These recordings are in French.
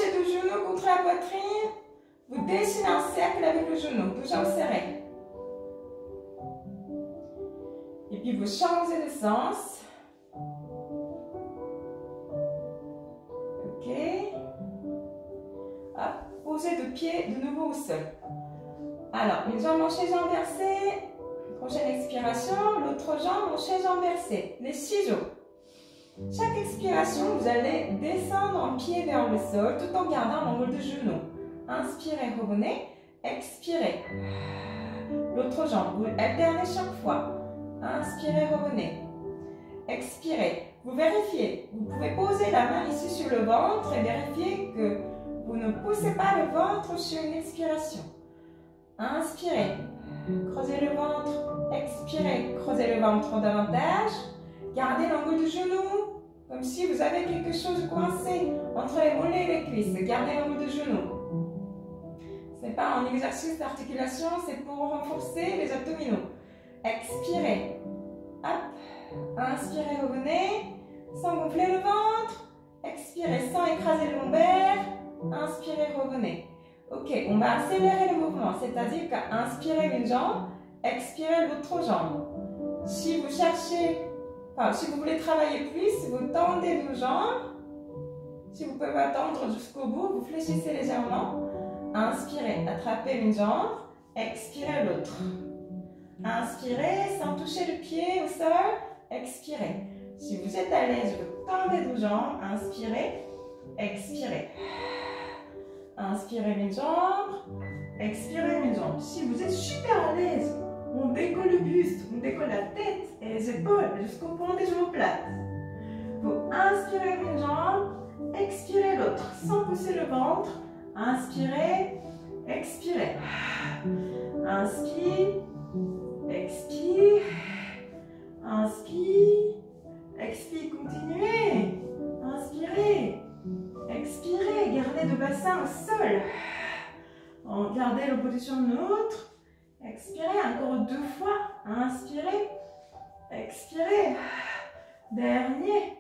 approchez du genou contre la poitrine. Vous dessinez un cercle avec le genou, deux jambes serrées. Et puis vous changez de sens. Ok. Hop, posez deux pieds de nouveau au sol. Alors, une jambe en chaise inversée. Prochaine expiration, l'autre jambe en chaise inversée. Les ciseaux. Chaque expiration, vous allez descendre un pied vers le sol tout en gardant l'angle de genou. Inspirez, revenez. Expirez. L'autre jambe, vous alternez chaque fois. Inspirez, revenez. Expirez. Vous vérifiez. Vous pouvez poser la main ici sur le ventre et vérifier que vous ne poussez pas le ventre sur une expiration. Inspirez. Creusez le ventre. Expirez. Creusez le ventre davantage. Gardez l'angle du genou. Comme si vous avez quelque chose coincé entre les mollets et les cuisses. Gardez l'angle du genou. Ce n'est pas un exercice d'articulation, c'est pour renforcer les abdominaux. Expirez. Hop. Inspirez, revenez. Sans gonfler le ventre. Expirez sans écraser le lombaire. Inspirez, revenez. Ok, on va accélérer le mouvement, c'est-à-dire qu'inspirez une jambe, expirez l'autre jambe. Si vous cherchez, si vous voulez travailler plus, vous tendez vos jambes. Si vous pouvez attendre jusqu'au bout, vous fléchissez légèrement. Inspirez, attrapez une jambe, expirez l'autre. Inspirez sans toucher le pied au sol, expirez. Si vous êtes à l'aise, vous tendez vos jambes, inspirez, expirez. Inspirez une jambe, expirez une jambe. Si vous êtes super à l'aise, on décolle le buste, on décolle la tête et les épaules jusqu'au point des genoux plates. Vous inspirez une jambe, expirez l'autre sans pousser le ventre. Inspirez, expirez. Inspire, expire, inspire, expire, continuez. Inspirez, expirez, gardez le bassin au sol. Gardez la position neutre. Expirez encore 2 fois. Inspirez, expirez. Dernier,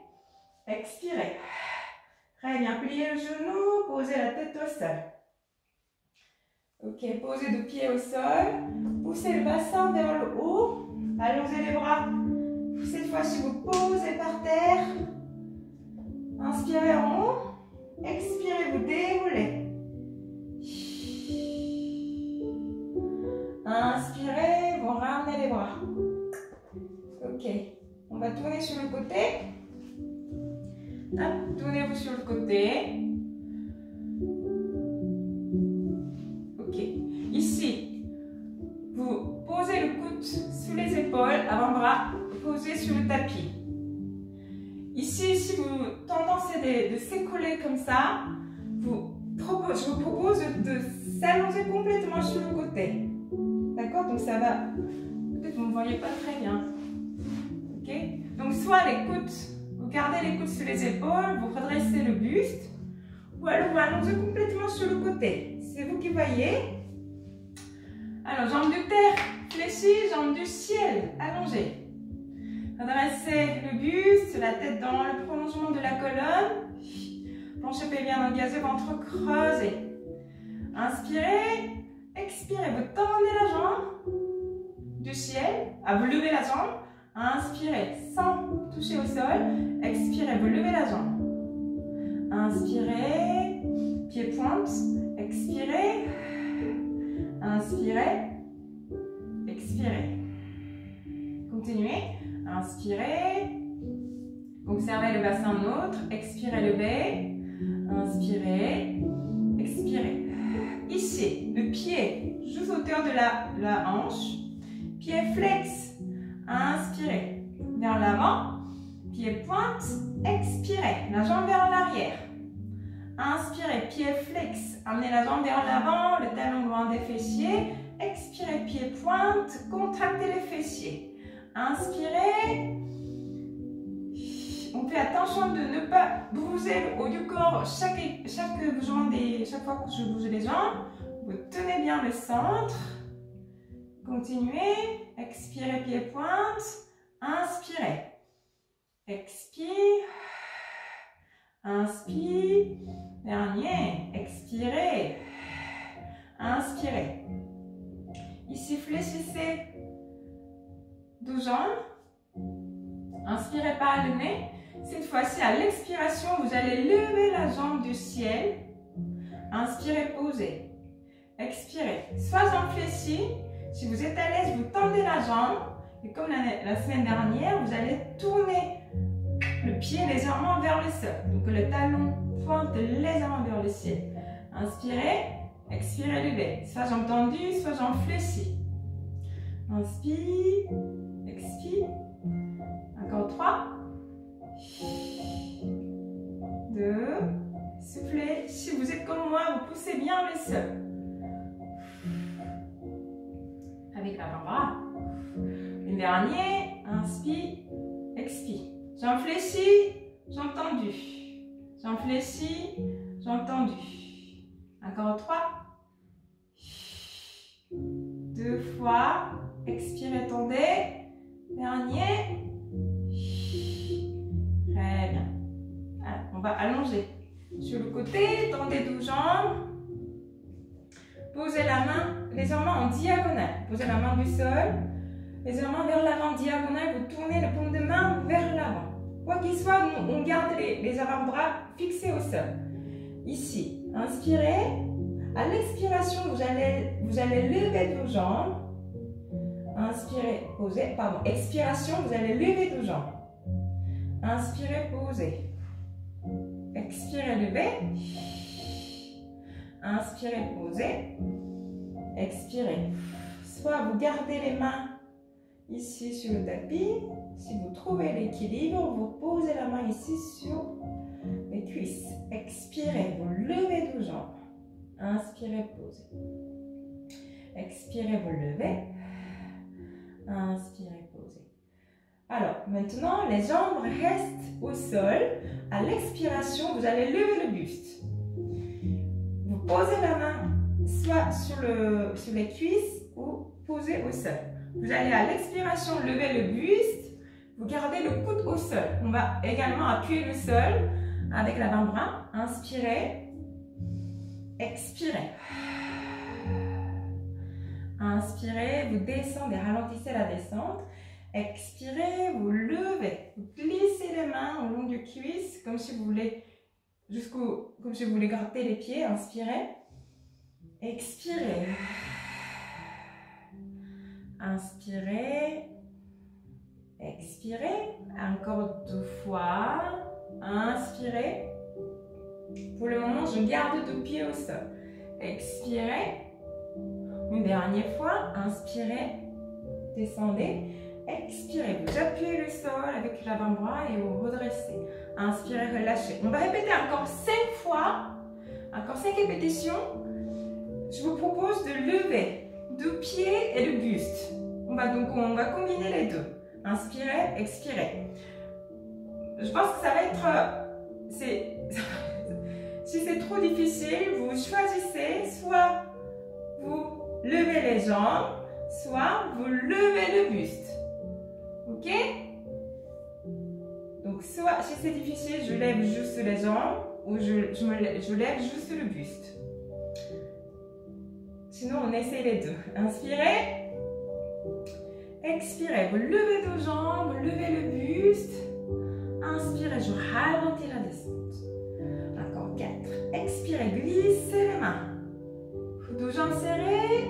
expirez. Très bien, pliez le genou, posez la tête au sol. Ok, posez 2 pieds au sol. Poussez le bassin vers le haut. Allongez les bras. Cette fois-ci, vous posez par terre. Inspirez en haut. Expirez, vous déroulez. Inspirez, vous ramenez les bras. Ok, on va tourner sur le côté. Hop, tournez-vous sur le côté. Ok, ici, vous posez le coude sous les épaules, avant-bras posé sur le tapis. Ici, si vous tendance de s'écouler comme ça, je vous propose de s'allonger complètement sur le côté. D'accord? Donc ça va, peut-être vous ne voyez pas très bien. Ok? Donc soit les coudes, vous gardez les coudes sur les épaules, vous redressez le buste, ou alors vous allongez complètement sur le côté. C'est vous qui voyez. Alors, jambes de terre fléchies, jambes du ciel allongées. Redressez le buste, la tête dans le prolongement de la colonne. Plancher pelvien engagé, ventre creusé. Inspirez, expirez, vous tendez la jambe du ciel. Vous levez la jambe. Inspirez sans toucher au sol. Expirez, vous levez la jambe. Inspirez, pied pointe. Expirez. Inspirez. Expirez. Continuez. Inspirez. Observez le bassin neutre. Expirez, levez. Inspirez. Expirez. Ici, le pied juste à hauteur de la hanche. Pied flex. Inspirez. Vers l'avant. Pied pointe. Expirez. La jambe vers l'arrière. Inspirez. Pied flex. Amenez la jambe vers l'avant. Le talon loin des fessiers. Expirez. Pied pointe. Contractez les fessiers. Inspirez. On fait attention de ne pas bouger le haut du corps chaque fois que je bouge les jambes. Vous tenez bien le centre. Continuez. Expirez, pied pointe. Inspirez. Expire. Inspire. Dernier. Expirez. Inspirez. Ici, fléchissez 12 jambes. Inspirez par le nez. Cette fois-ci, à l'expiration, vous allez lever la jambe du ciel. Inspirez, posez. Expirez. Soit fléchi. Si vous êtes à l'aise, vous tendez la jambe. Et comme la semaine dernière, vous allez tourner le pied légèrement vers le sol. Donc le talon pointe légèrement vers le ciel. Inspirez. Expirez, levez. Soit jambe tendue, soit jambe fléchie. Inspire. Expire. Encore 3. 2. Soufflez. Si vous êtes comme moi, vous poussez bien le sol. Avec l'avant-bras. Le dernier. Inspire. Expire. Jambe fléchie. Jambe tendue. Jambe fléchie. Jambe tendue. Encore 3. 2 fois. Expirez, tendez. Dernier. Très bien. Alors, on va allonger sur le côté, tendez 12 jambes. Posez la main légèrement en diagonale. Posez la main du sol, légèrement vers l'avant, diagonale. Vous tournez le paume de main vers l'avant. Quoi qu'il soit, on garde les avant-bras fixés au sol. Ici, inspirez. À l'expiration, vous allez lever 2 jambes. Inspirez, posez. Pardon, expiration, vous allez lever 2 jambes. Inspirez, posez. Expirez, levez. Inspirez, posez. Expirez. Soit vous gardez les mains ici sur le tapis. Si vous trouvez l'équilibre, vous posez la main ici sur les cuisses. Expirez, vous levez 2 jambes. Inspirez, posez. Expirez, vous levez. Inspirez, posez. Alors, maintenant, les jambes restent au sol. À l'expiration, vous allez lever le buste. Vous posez la main soit sur les cuisses ou posez au sol. Vous allez à l'expiration lever le buste. Vous gardez le coude au sol. On va également appuyer le sol avec l'avant-bras. Inspirez. Expirez. Inspirez, vous descendez, ralentissez la descente. Expirez, vous levez, vous glissez les mains au long du cuisse, comme si vous voulez gratter les pieds. Inspirez. Expirez. Inspirez. Expirez. Encore 2 fois. Inspirez. Pour le moment, je garde 2 pieds au sol. Expirez. Une dernière fois. Inspirez. Descendez. Expirez. Vous appuyez le sol avec l'avant-bras et vous redressez. Inspirez, relâchez. On va répéter encore 5 fois. Encore 5 répétitions. Je vous propose de lever 2 pieds et le buste. On va combiner les deux. Inspirez, expirez. Je pense que ça va être... si c'est trop difficile, vous choisissez soit vous levez les jambes, soit vous levez le buste. Ok? Donc, soit si c'est difficile, je lève juste les jambes ou je lève juste le buste. Sinon, on essaie les deux. Inspirez. Expirez. Vous levez 2 jambes, vous levez le buste. Inspirez, je ralentis la descente. Encore 4. Expirez, glissez les mains. 2 jambes serrées.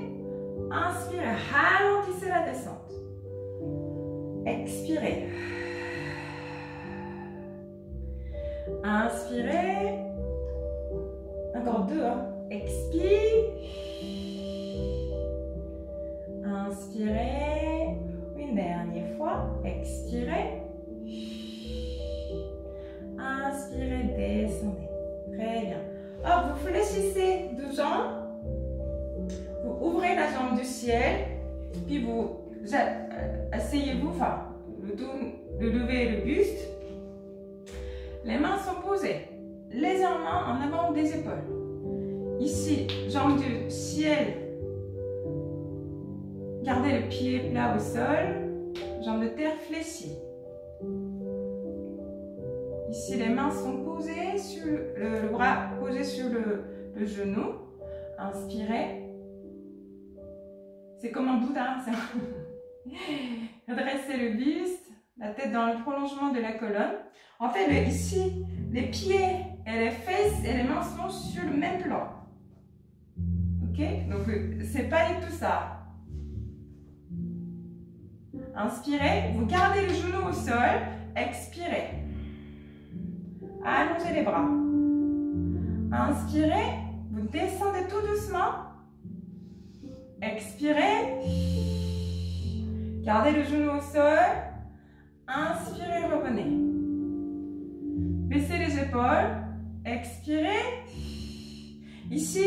Inspirez, ralentissez la descente. Expirez. Inspirez. Encore 2. Expire. Inspirez. Une dernière fois. Expirez. Inspirez, descendez. Très bien. Alors, vous fléchissez 2 jambes. Vous ouvrez la jambe du ciel. Puis vous asseyez-vous, de lever le buste. Les mains sont posées légèrement en avant des épaules. Ici, jambe du ciel. Gardez le pied plat au sol. Jambe de terre fléchie. Ici, les mains sont posées le bras posé sur le genou. Inspirez. C'est comme un Bouddha, ça. Redressez le buste, la tête dans le prolongement de la colonne. En fait, ici, les pieds et les fesses et les mains sont sur le même plan. Ok? Donc, c'est pas du tout ça. Inspirez, vous gardez le genou au sol. Expirez. Allongez les bras. Inspirez, vous descendez tout doucement. Expirez. Gardez le genou au sol. Inspirez, revenez. Baissez les épaules. Expirez. Ici,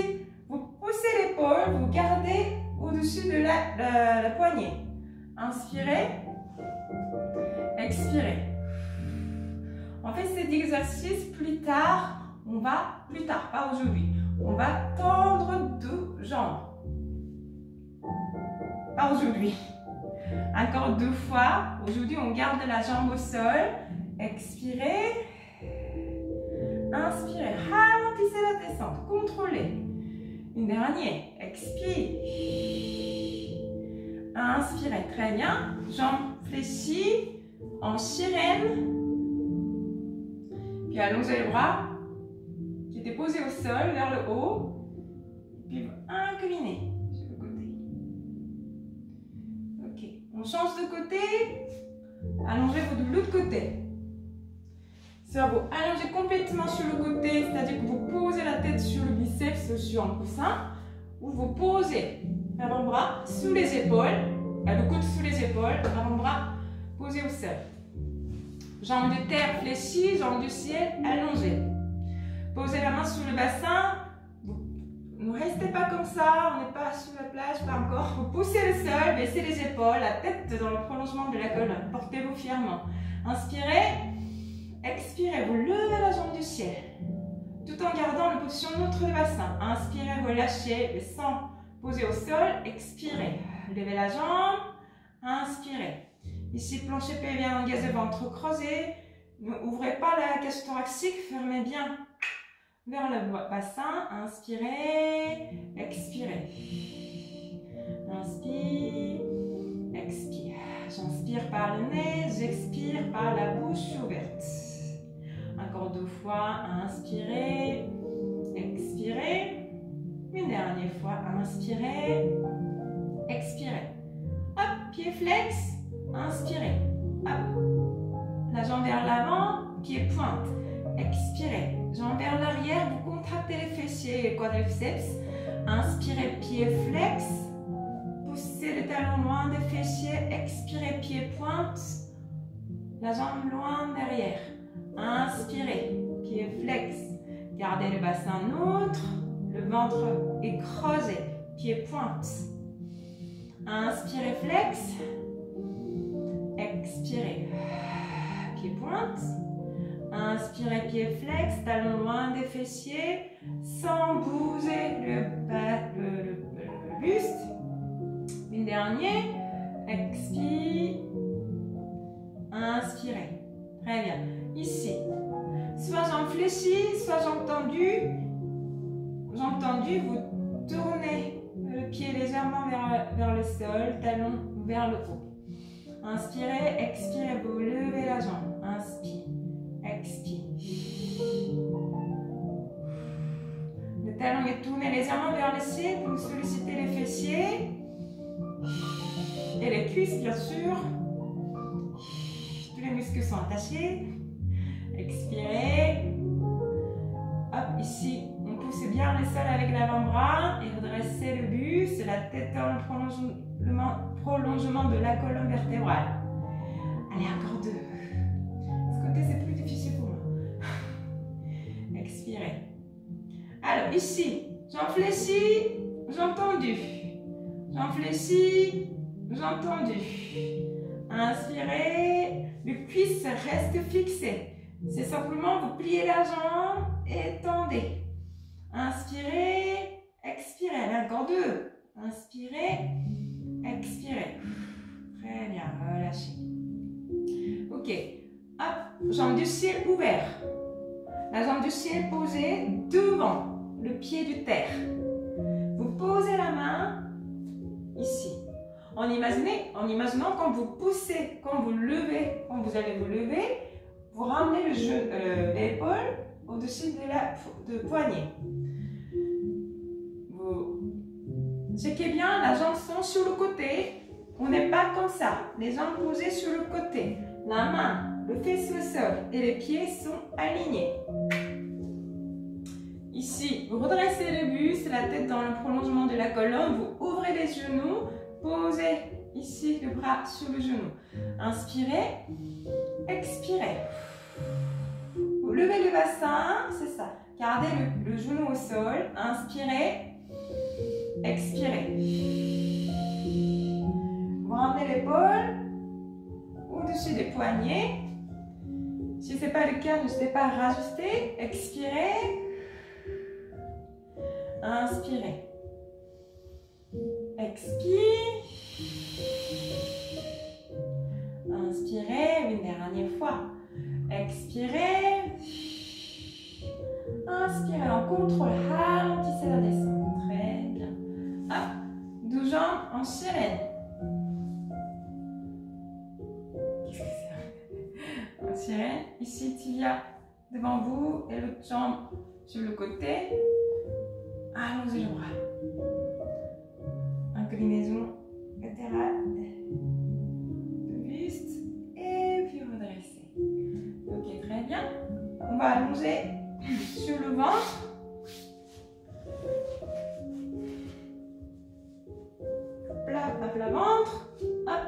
vous poussez l'épaule, vous gardez au-dessus de la poignée. Inspirez. Expirez. On fait cet exercice plus tard. Plus tard, pas aujourd'hui. On va tendre deux jambes. Pas aujourd'hui. Encore 2 fois. Aujourd'hui, on garde la jambe au sol. Expirez. Inspirez. Ralentissez la descente. Contrôlez. Une dernière. Expire. Inspirez. Très bien. Jambes fléchies. En sirène. Puis allongez les bras qui étaient posés au sol vers le haut. Puis inclinez sur le côté. Ok. On change de côté. Allongez-vous de l'autre côté. Soit vous allongez complètement sur le côté, c'est-à-dire que vous posez la tête sur le biceps ou sur un coussin, ou vous posez l'avant-bras sous les épaules, le coude sous les épaules, l'avant-bras posé au sol. Jambes de terre fléchies, jambes du ciel allongées. Posez la main sur le bassin. Ne restez pas comme ça, on n'est pas sur la plage, pas encore. Vous poussez le sol, baissez les épaules, la tête dans le prolongement de la colonne. Portez-vous fièrement. Inspirez, expirez, vous levez la jambe du ciel. Tout en gardant la position neutre du bassin. Inspirez, relâchez le sang posé au sol. Expirez, levez la jambe. Inspirez. Ici, plancher pelvien engagé, ventre creusé. N'ouvrez pas la cage thoracique, fermez bien vers le bassin. Inspirez, expirez. Inspire, expire. J'inspire par le nez, j'expire par la bouche ouverte. Encore 2 fois. Inspirez, expirez. Une dernière fois. Inspirez, expirez. Hop, pied flex. Inspirez. Hop. La jambe vers l'avant, pied pointe. Expirez. Jambe vers l'arrière, vous contractez les fessiers et les quadriceps. Inspirez, pied flex. Poussez le talon loin des fessiers. Expirez, pied pointe. La jambe loin derrière. Inspirez, pied flex. Gardez le bassin neutre. Le ventre est creusé. Pied pointe. Inspirez, flex. Expirez, pied pointe. Inspirez, pied flex, talon loin des fessiers, sans bouger le buste. Une dernière. Expire. Inspirez. Très bien. Ici. Soit jambes fléchies, soit jambes tendues. Jambes tendues, vous tournez le pied légèrement vers le sol, talon vers le haut. Inspirez, expirez, vous levez la jambe. Inspire, expire. Le talon est tourné légèrement vers le ciel pour solliciter les fessiers. Et les cuisses, bien sûr. Tous les muscles sont attachés. Expirez. Hop, ici, on pousse bien le sol avec l'avant-bras et redressez le buste, la tête dans le prolongement de la colonne vertébrale. Allez, encore 2. Ce côté, c'est plus difficile pour moi. Expirez. Alors, ici, jambes fléchies, jambes tendues. Jambes fléchies, jambes tendues. Inspirez, le cuisse reste fixé. C'est simplement vous pliez la jambe et tendez. Inspirez, expirez. Allez, encore 2. Inspirez, expirez. Très bien, relâchez. Ok. Hop, jambes du ciel ouvertes. La jambe du chien est posée devant le pied du terre. Vous posez la main ici. En imaginant quand vous poussez, quand vous levez, quand vous allez vous lever, vous ramenez l'épaule au-dessus de poignet. Vous checkez bien, les jambes sont sur le côté. On n'est pas comme ça. Les jambes posées sur le côté. La main, le pied sur le sol et les pieds sont alignés. Ici, vous redressez le buste, la tête dans le prolongement de la colonne. Vous ouvrez les genoux. Posez ici le bras sur le genou. Inspirez. Expirez. Vous levez le bassin, c'est ça. Gardez le genou au sol. Inspirez. Expirez. Vous ramenez l'épaule au-dessus des poignets. Si ce n'est pas le cas, n'hésitez pas à rajuster. Expirez. Inspirez. Expire. Inspirez une dernière fois. Expirez. Inspirez en contrôle. Ralentissez la descente. Très bien. Hop. 12 jambes en sirène. Qu'est-ce que c'est? En sirène. Ici, tibia devant vous et l'autre jambe sur le côté. Allongez le bras. Inclinaison latérale de buste et puis redresser. Ok, très bien. On va allonger sur le ventre. Plat ventre. Hop.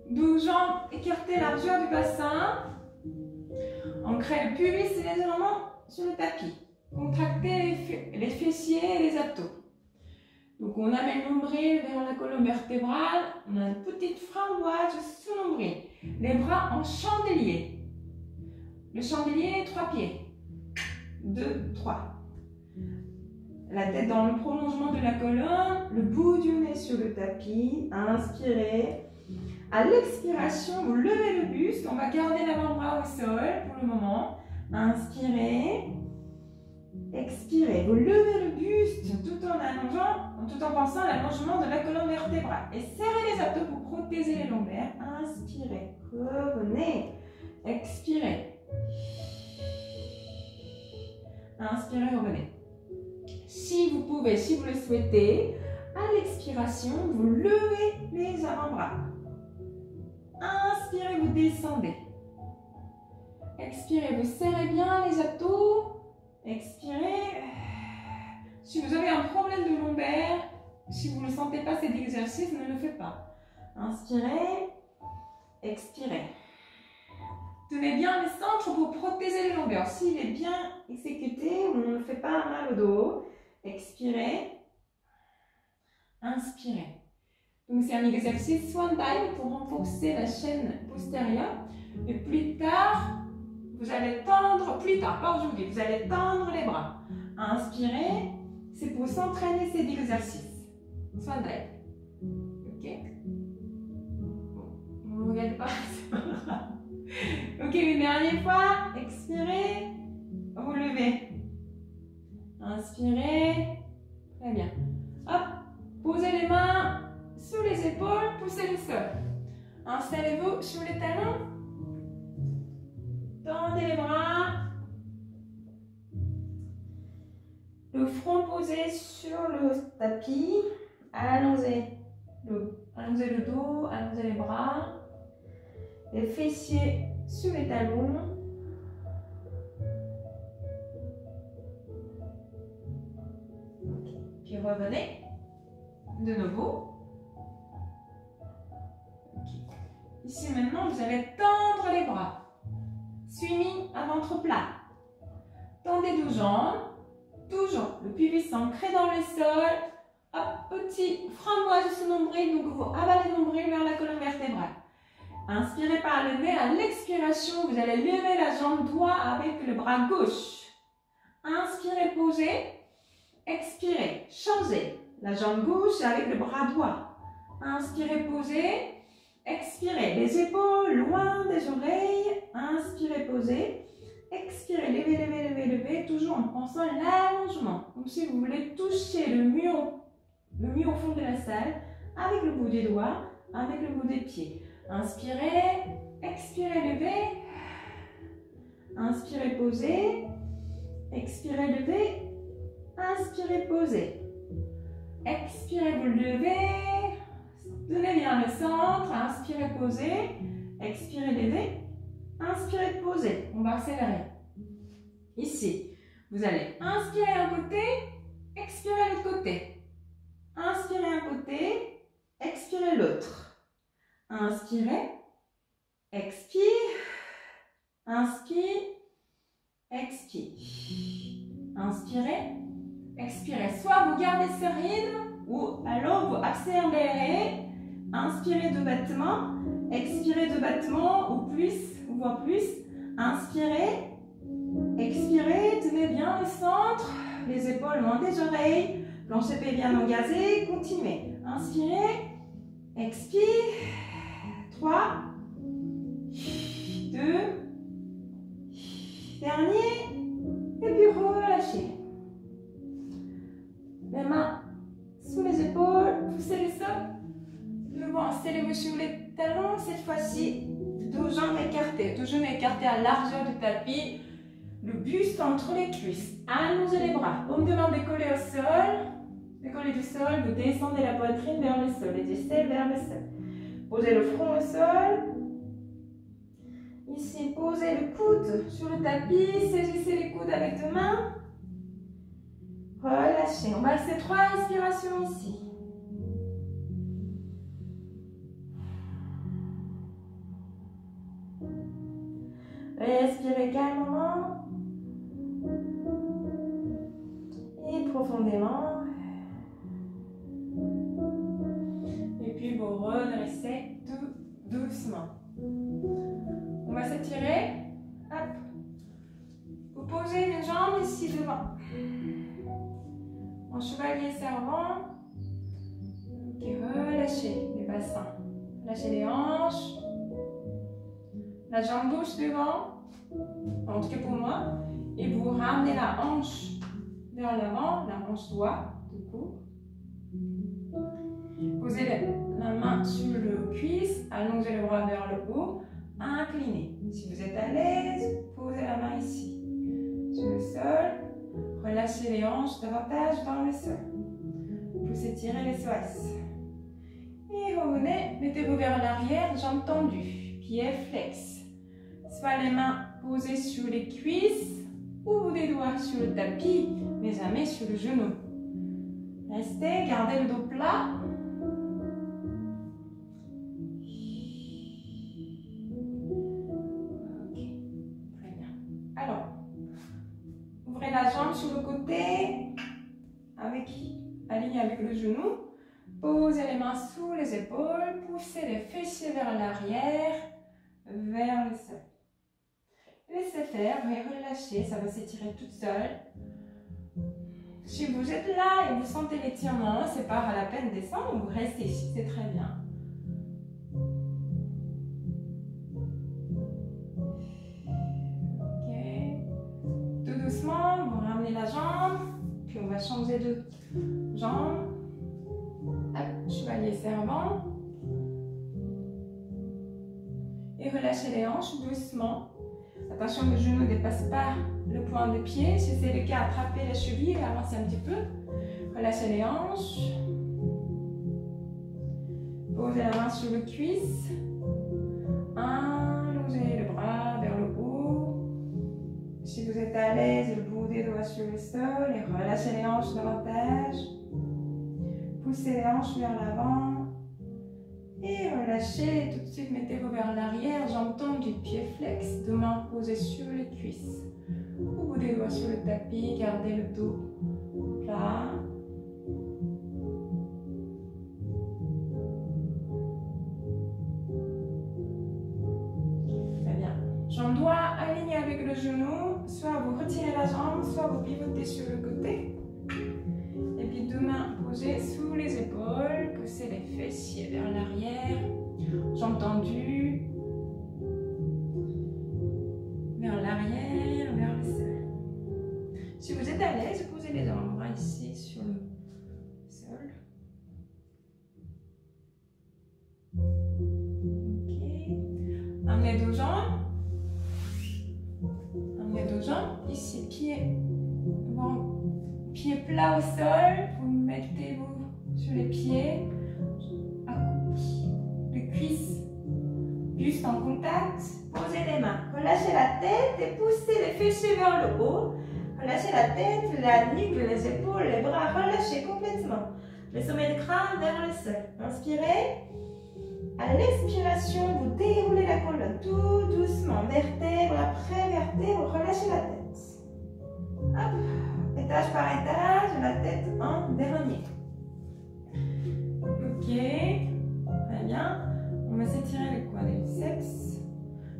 12 jambes écartées, largeur du bassin. On crée le pubis légèrement sur le tapis. Contractez les fessiers et les abdos. Donc on amène le nombril vers la colonne vertébrale. On a une petite framboise sous le nombril. Les bras en chandelier. Le chandelier, 3 pieds. 2, 3. La tête dans le prolongement de la colonne. Le bout du nez sur le tapis. Inspirez. À l'expiration, vous levez le buste. On va garder l'avant-bras au sol pour le moment. Inspirez. Expirez. Vous levez le buste tout en allongeant, tout en pensant à l'allongement de la colonne vertébrale. Et serrez les abdos pour protéger les lombaires. Inspirez. Revenez. Expirez. Inspirez, revenez. Si vous pouvez, si vous le souhaitez, à l'expiration, vous levez les avant-bras. Inspirez, vous descendez. Expirez, vous serrez bien les abdos. Expirez. Si vous avez un problème de lombaire, si vous ne sentez pas cet exercice, ne le faites pas. Inspirez. Expirez. Tenez bien le centre pour protéger les lombaires. S'il est bien exécuté, on ne fait pas mal au dos. Expirez. Inspirez. Donc c'est un exercice Swan Dive pour renforcer la chaîne postérieure. Et plus tard, vous allez tendre, pas aujourd'hui, vous allez tendre les bras. Inspirez, c'est pour s'entraîner cet exercice. Swan Dive. Ok? Bon, ne regardez pas, c'est pas grave. Ok, une dernière fois. Expirez, vous levez. Inspirez. Très bien. Hop, posez les mains sous les épaules, poussez le sol. Installez-vous sur les talons. Tendez les bras. Le front posé sur le tapis. Allongez le dos, allongez les bras. Les fessiers sur les talons. Okay. Puis revenez de nouveau. Okay. Ici maintenant, vous allez tendre les bras. Suivi à ventre plat. Tendez 12 jambes. Toujours le pubis ancré dans le sol. Hop, petit framboise sous nombril. Donc vous avalez le nombril vers la colonne vertébrale. Inspirez par le nez. À l'expiration, vous allez lever la jambe droite avec le bras gauche. Inspirez, posez. Expirez, changez. La jambe gauche avec le bras droit. Inspirez, posez. Expirez, les épaules loin des oreilles. Inspirez, posez. Expirez, levez, levez, levez, levez. Toujours en pensant l'allongement. Comme si vous voulez toucher le mur au fond de la salle avec le bout des doigts, avec le bout des pieds. Inspirez, expirez, levez. Inspirez, posez. Expirez, levez. Inspirez, posez. Expirez, vous levez. Donnez bien le centre. Inspirez, posez. Expirez, levez. Inspirez, posez. On va accélérer. Ici, vous allez inspirer un côté, expirer l'autre côté. Inspirez un côté, expirez l'autre. Inspirez, expire, inspire, expire. Inspirez, expirez. Soit vous gardez ce rythme, ou alors vous accélérez. Inspirez 2 battements, expirez 2 battements, ou plus, ou voire plus. Inspirez, expirez, tenez bien le centre, les épaules loin des oreilles, plancher pied bien engagé, continuez. Inspirez, expire, 3, 2, dernier, et puis relâchez. Les mains sous les épaules, poussez le sol. Le vent s'élève sur les talons, cette fois-ci, 2 jambes écartées, 2 genoux écartés à largeur du tapis, le buste entre les cuisses. Allongez les bras, paume de main décollée au sol, décollée du sol, vous descendez la poitrine vers le sol, les aisselles vers le sol. Posez le front au sol. Ici, posez le coude sur le tapis, saisissez les coudes avec 2 mains. Relâchez, on va laisser 3 respirations ici. Respirez calmement et profondément. Et puis vous redressez tout doucement. On va s'étirer. Hop. Vous posez les jambes ici devant. En chevalier servant. Ok, relâchez les bassins. Lâchez les hanches. La jambe gauche devant, en tout cas pour moi, et vous ramenez la hanche vers l'avant, la hanche droite, du coup. Posez la main sur le cuisse, allongez le bras vers le haut, inclinez. Si vous êtes à l'aise, posez la main ici, sur le sol, relâchez les hanches davantage dans le sol. Vous étirez les psoas. Et revenez, mettez-vous vers l'arrière, jambes tendues, pieds flex. Soit les mains posées sur les cuisses ou des doigts sur le tapis, mais jamais sur le genou. Restez, gardez le dos plat. Ok, très bien. Alors, ouvrez la jambe sur le côté, aligné avec le genou. Posez les mains sous les épaules, poussez les fessiers vers l'arrière, vers le sol. Laissez faire et relâchez, ça va s'étirer toute seule. Si vous êtes là et vous sentez l'étirement, c'est pas à la peine de descendre, vous restez ici, c'est très bien. Ok. Tout doucement, vous ramenez la jambe, puis on va changer de jambe. Hop, chevalier servant. Et relâchez les hanches doucement. Attention que le genou ne dépasse pas le point de pied. Si c'est le cas, attrapez la cheville et avancez un petit peu. Relâchez les hanches. Posez la main sur le cuisse. Allongez le bras vers le haut. Si vous êtes à l'aise, le bout des doigts sur le sol. Et relâchez les hanches davantage. Poussez les hanches vers l'avant. Et relâchez, tout de suite mettez-vous vers l'arrière, jambes tendues, pieds flex, 2 mains posées sur les cuisses. Au bout des doigts sur le tapis, gardez le dos plat. Très bien. Jambe droite alignée avec le genou, soit vous retirez la jambe, soit vous pivotez sur le côté. Et puis 2 mains posées sous les épaules, poussez les fessiers vers l'arrière. Jambes tendues. Vers l'arrière, vers le sol. Si vous êtes à l'aise, posez les avant-bras ici sur le sol. Ok. Amenez dos jambes. Amenez dos jambes. Ici, pieds. Bon. Pieds plats au sol. Vous mettez-vous sur les pieds. Les cuisses. Buste en contact. Posez les mains. Relâchez la tête et poussez les fessiers vers le haut. Relâchez la tête, la nuque, les épaules, les bras. Relâchez complètement. Le sommet du crâne vers le sol. Inspirez. À l'expiration, vous déroulez la colonne tout doucement. Vertèbre après vertèbre. Relâchez la tête. Hop. Étage par étage. La tête en dernier. Ok. Très bien. On va s'étirer le quadriceps.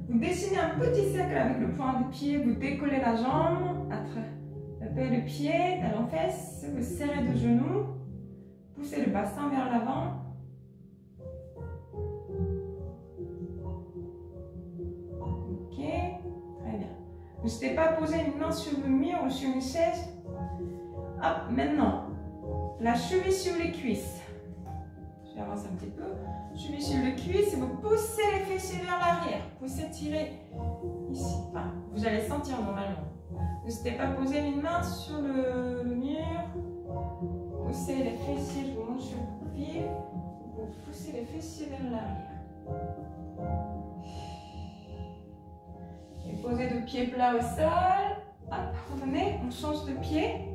Vous dessinez un petit cercle avec le point du pied, vous décollez la jambe, attrapez le pied, talon fesse, vous serrez le genou, poussez le bassin vers l'avant. Ok, très bien. N'hésitez pas à poser une main sur le mur ou sur une chaise. Hop, maintenant, la cheville sur les cuisses. Je vais avancer un petit peu. Cheville sur le cuisse et vous poussez les fessiers vers l'arrière. Vous étirez ici. Enfin, vous allez sentir normalement. N'hésitez pas à poser une main sur le mur. Poussez les fessiers, je vous montre sur le profil. Vous poussez les fessiers vers l'arrière. Et posez le pied plat au sol. Hop, revenez, on change de pied.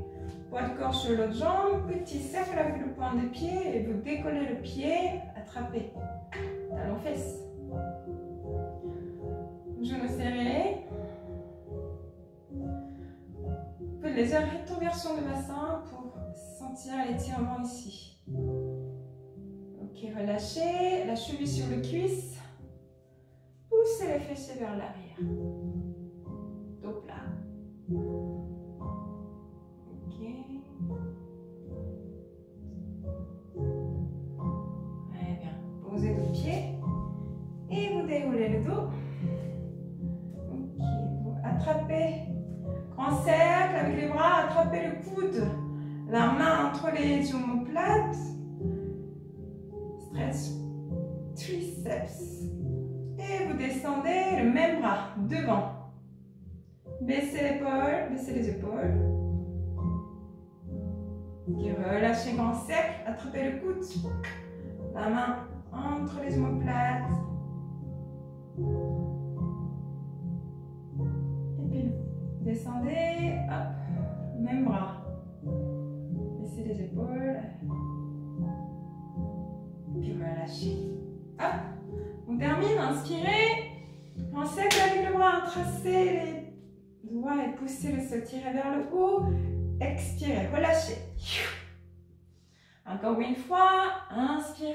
Poids de corps sur l'autre jambe, petit cercle avec le point de pied et vous décollez le pied, attrapez. Talon fesse. Genou serré. Vous faites les rétroversions de bassin pour sentir l'étirement ici. Ok, relâchez la cheville sur le cuisse. Poussez les fessiers vers l'arrière. Dos plat. Très bien. Posez le pied et vous déroulez le dos. Ok. Vous attrapez grand cercle avec les bras, attrapez le coude, la main entre les omoplates. Stretch triceps. Et vous descendez le même bras devant. Baissez l'épaule, baissez les épaules. Okay, relâchez grand cercle, attrapez le coude, la main entre les omoplates. Et puis descendez, hop, même bras. Baissez les épaules. Et puis relâchez. Hop, on termine, inspirez. Grand cercle avec le bras, tracez les doigts et poussez le sol, tirez vers le haut. Expirez, relâchez. Encore une fois, inspirez.